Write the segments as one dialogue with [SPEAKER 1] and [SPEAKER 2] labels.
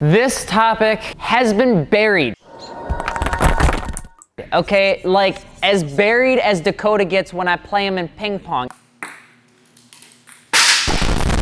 [SPEAKER 1] This topic has been buried. Okay, like as buried as Dakota gets when I play him in ping pong.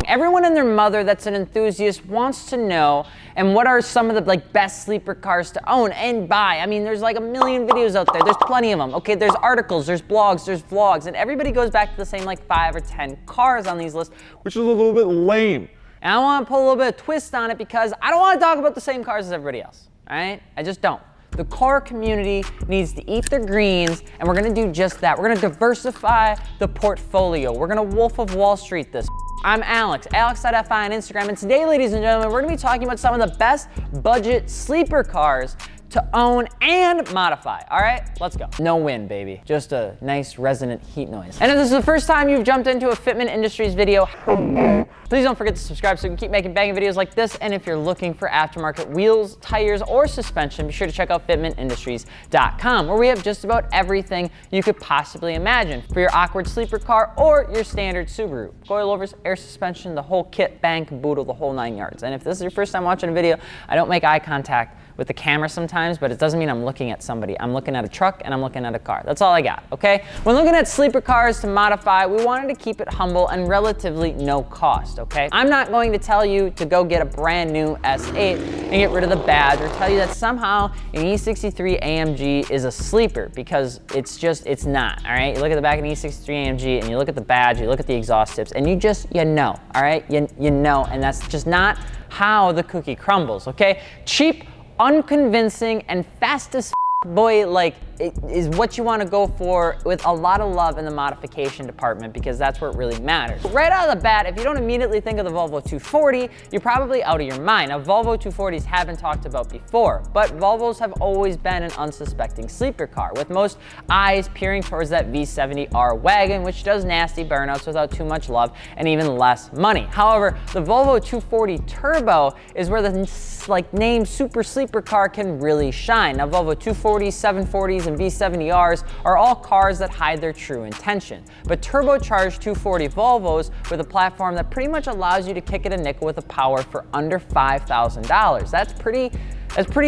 [SPEAKER 1] Everyone and their mother that's an enthusiast wants to know, and what are some of the best sleeper cars to own and buy? I mean, there's like a million videos out there. There's plenty of them. Okay, there's articles, there's blogs, there's vlogs, and everybody goes back to the same 5 or 10 cars on these lists,
[SPEAKER 2] which is a little bit lame.
[SPEAKER 1] And I want to put a little bit of twist on it because I don't want to talk about the same cars as everybody else, all right? I just don't. The car community needs to eat their greens, and we're gonna do just that. We're gonna diversify the portfolio. We're gonna Wolf of Wall Street this. I'm Alex, alex.fi on Instagram, and today, ladies and gentlemen, we're gonna be talking about some of the best budget sleeper cars to own and modify. All right, let's go. No wind, baby. Just a nice resonant heat noise. And if this is the first time you've jumped into a Fitment Industries video, please don't forget to subscribe so we can keep making banging videos like this. And if you're looking for aftermarket wheels, tires, or suspension, be sure to check out fitmentindustries.com, where we have just about everything you could possibly imagine for your awkward sleeper car or your standard Subaru. Coilovers, air suspension, the whole kit, bang, caboodle, the whole 9 yards. And if this is your first time watching a video, I don't make eye contact with the camera sometimes, but it doesn't mean I'm looking at somebody. I'm looking at a truck and I'm looking at a car. That's all I got, okay? When looking at sleeper cars to modify, we wanted to keep it humble and relatively no cost, okay? I'm not going to tell you to go get a brand new S8 and get rid of the badge, or tell you that somehow an E63 AMG is a sleeper, because it's not, all right? You look at the back of an E63 AMG and you look at the badge, you look at the exhaust tips, and you know, all right? You know, and that's just not how the cookie crumbles, okay? Cheap, unconvincing, and fast as boy, it is what you want to go for, with a lot of love in the modification department, because that's where it really matters. Right out of the bat, if you don't immediately think of the Volvo 240, you're probably out of your mind. Now, Volvo 240s have been talked about before, but Volvos have always been an unsuspecting sleeper car, with most eyes peering towards that V70R wagon, which does nasty burnouts without too much love and even less money. However, the Volvo 240 Turbo is where the name super sleeper car can really shine. Now, Volvo 240s, 740s, and V70Rs are all cars that hide their true intention. But turbocharged 240 Volvos with a platform that pretty much allows you to kick it a nickel with a power for under $5,000. That's pretty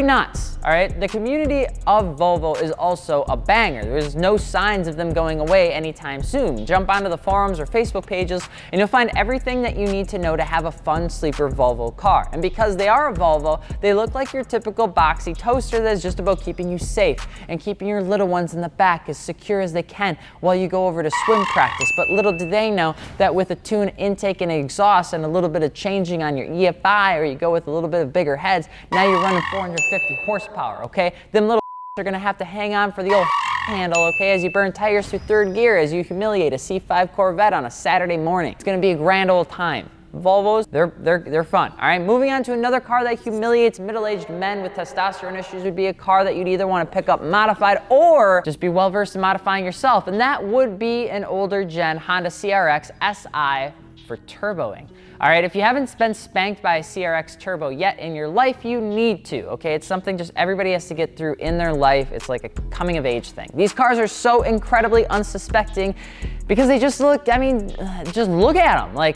[SPEAKER 1] nuts, all right? The community of Volvo is also a banger. There's no signs of them going away anytime soon. Jump onto the forums or Facebook pages and you'll find everything that you need to know to have a fun sleeper Volvo car. And because they are a Volvo, they look like your typical boxy toaster that's just about keeping you safe and keeping your little ones in the back as secure as they can while you go over to swim practice. But little do they know that with a tune intake and exhaust and a little bit of changing on your EFI, or you go with a little bit of bigger heads, now you're running 450 horsepower, okay? Them little are gonna have to hang on for the old handle, okay, as you burn tires through third gear, as you humiliate a C5 Corvette on a Saturday morning. It's gonna be a grand old time. Volvos, they're fun. All right, moving on to another car that humiliates middle-aged men with testosterone issues would be a car that you'd either want to pick up modified or just be well-versed in modifying yourself, and that would be an older gen Honda CRX SI for turboing. All right, if you haven't been spanked by a CRX Turbo yet in your life, you need to, okay? It's something just everybody has to get through in their life. It's like a coming of age thing. These cars are so incredibly unsuspecting because they just look, I mean, just look at them.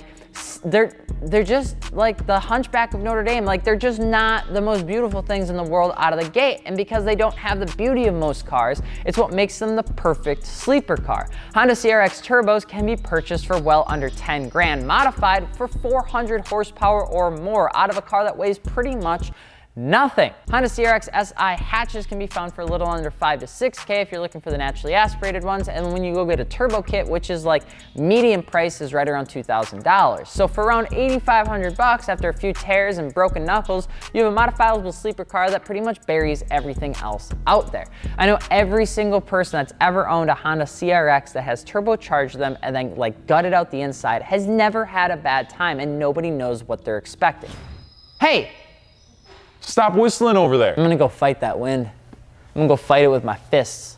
[SPEAKER 1] They're just like the Hunchback of Notre Dame. They're just not the most beautiful things in the world out of the gate. And because they don't have the beauty of most cars, it's what makes them the perfect sleeper car. Honda CRX Turbos can be purchased for well under 10 grand, modified for 400 horsepower or more out of a car that weighs pretty much nothing. Honda CRX SI hatches can be found for a little under 5 to 6K if you're looking for the naturally aspirated ones, and when you go get a turbo kit, which is medium price, is right around $2,000. So for around 8,500 bucks, after a few tears and broken knuckles, you have a modifiable sleeper car that pretty much buries everything else out there. I know every single person that's ever owned a Honda CRX that has turbocharged them and then gutted out the inside has never had a bad time, and nobody knows what they're expecting. Hey!
[SPEAKER 2] Stop whistling over there.
[SPEAKER 1] I'm gonna go fight that wind. I'm gonna go fight it with my fists.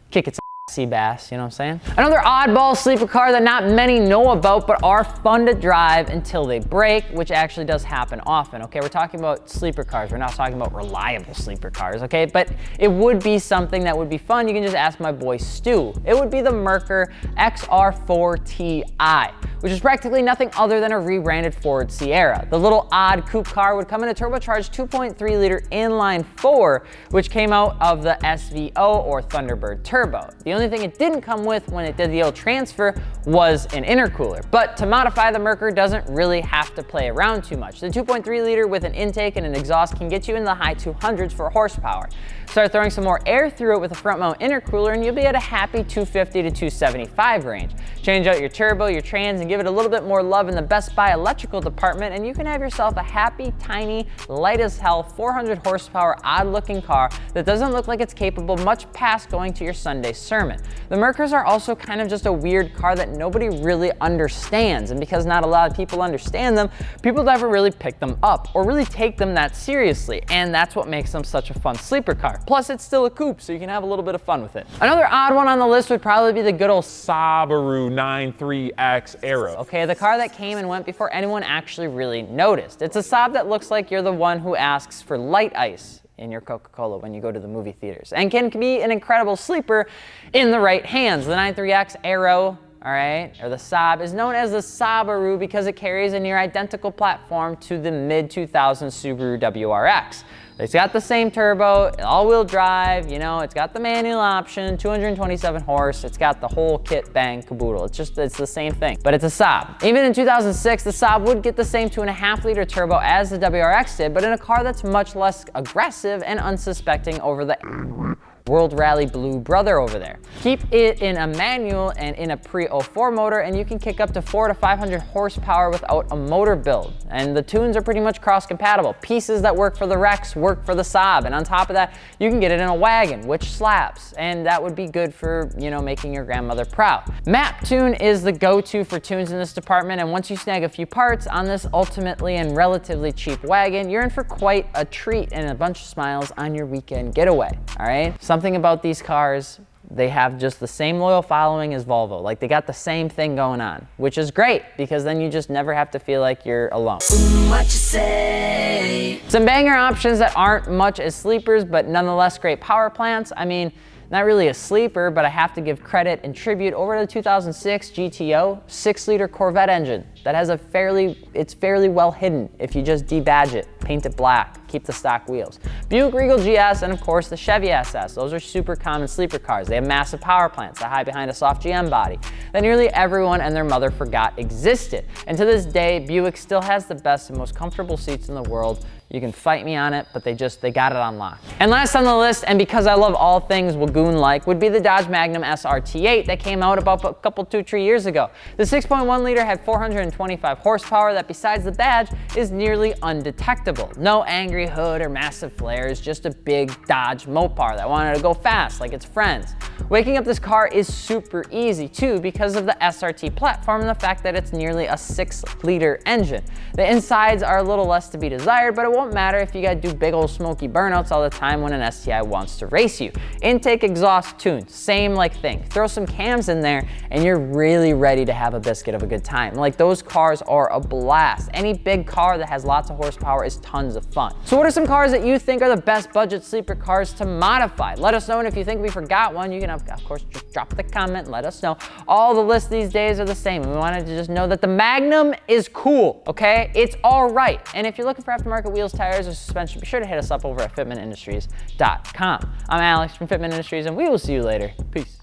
[SPEAKER 1] Kick its ass, sea bass, you know what I'm saying? Another oddball sleeper car that not many know about, but are fun to drive until they break, which actually does happen often, okay? We're talking about sleeper cars. We're not talking about reliable sleeper cars, okay? But it would be something that would be fun. You can just ask my boy Stu. It would be the Merkur XR4Ti, which is practically nothing other than a rebranded Ford Sierra. The little odd coupe car would come in a turbocharged 2.3 liter inline 4, which came out of the SVO or Thunderbird Turbo. The only thing it didn't come with when it did the old transfer was an intercooler. But to modify the Merkur doesn't really have to play around too much. The 2.3 liter with an intake and an exhaust can get you in the high 200s for horsepower. Start throwing some more air through it with a front mount intercooler and you'll be at a happy 250 to 275 range. Change out your turbo, your trans, and give it a little bit more love in the Best Buy electrical department and you can have yourself a happy, tiny, light as hell 400 horsepower odd looking car that doesn't look like it's capable much past going to your Sunday sermon. The Merkurs are also kind of just a weird car that nobody really understands, and because not a lot of people understand them, people never really pick them up or really take them that seriously, and that's what makes them such a fun sleeper car. Plus it's still a coupe, so you can have a little bit of fun with it. Another odd one on the list would probably be the good old
[SPEAKER 2] Subaru 93X Aero.
[SPEAKER 1] Okay, the car that came and went before anyone actually really noticed. It's a Saab that looks like you're the one who asks for light ice in your Coca-Cola when you go to the movie theaters, and can be an incredible sleeper in the right hands. The 93X Aero, all right, or the Saab, is known as the Subaru because it carries a near identical platform to the mid-2000s Subaru WRX. It's got the same turbo, all-wheel drive, you know, it's got the manual option, 227 horse, it's got the whole kit bang caboodle. It's the same thing, but it's a Saab. Even in 2006, the Saab would get the same 2.5 liter turbo as the WRX did, but in a car that's much less aggressive and unsuspecting over the World Rally Blue brother over there. Keep it in a manual and in a pre-04 motor and you can kick up to 400 to 500 horsepower without a motor build. And the tunes are pretty much cross-compatible. Pieces that work for the Rex work for the Saab, and on top of that, you can get it in a wagon, which slaps, and that would be good for, you know, making your grandmother proud. Map Tune is the go-to for tunes in this department, and once you snag a few parts on this ultimately and relatively cheap wagon, you're in for quite a treat and a bunch of smiles on your weekend getaway, all right? Something about these cars, they have just the same loyal following as Volvo. Like, they got the same thing going on, which is great because then you just never have to feel like you're alone. What you say? Some banger options that aren't much as sleepers, but nonetheless great power plants. I mean, not really a sleeper, but I have to give credit and tribute over to the 2006 GTO 6-liter Corvette engine that has it's fairly well hidden if you just debadge it, paint it black, keep the stock wheels. Buick Regal GS and of course the Chevy SS. Those are super common sleeper cars. They have massive power plants that hide behind a soft GM body that nearly everyone and their mother forgot existed. And to this day, Buick still has the best and most comfortable seats in the world. You can fight me on it, but they got it on lock. And last on the list, and because I love all things Wagoon-like, would be the Dodge Magnum SRT8 that came out about a couple, 2-3 years ago. The 6.1 liter had 425 horsepower that besides the badge is nearly undetectable. No angry hood or massive flares, just a big Dodge Mopar that wanted to go fast like its friends. Waking up this car is super easy too because of the SRT platform and the fact that it's nearly a 6-liter engine. The insides are a little less to be desired, but it won't matter if you gotta do big old smoky burnouts all the time when an STI wants to race you. Intake, exhaust, tune, same like thing. Throw some cams in there and you're really ready to have a biscuit of a good time. Like, those cars are a blast. Any big car that has lots of horsepower is tons of fun. So what are some cars that you think are the best budget sleeper cars to modify? Let us know, and if you think we forgot one, you can of course just drop the comment and let us know. All the lists these days are the same. We wanted to just know that the Magnum is cool, okay? It's all right. And if you're looking for aftermarket wheels, tires, or suspension, be sure to hit us up over at fitmentindustries.com. I'm Alex from Fitment Industries, and we will see you later. Peace.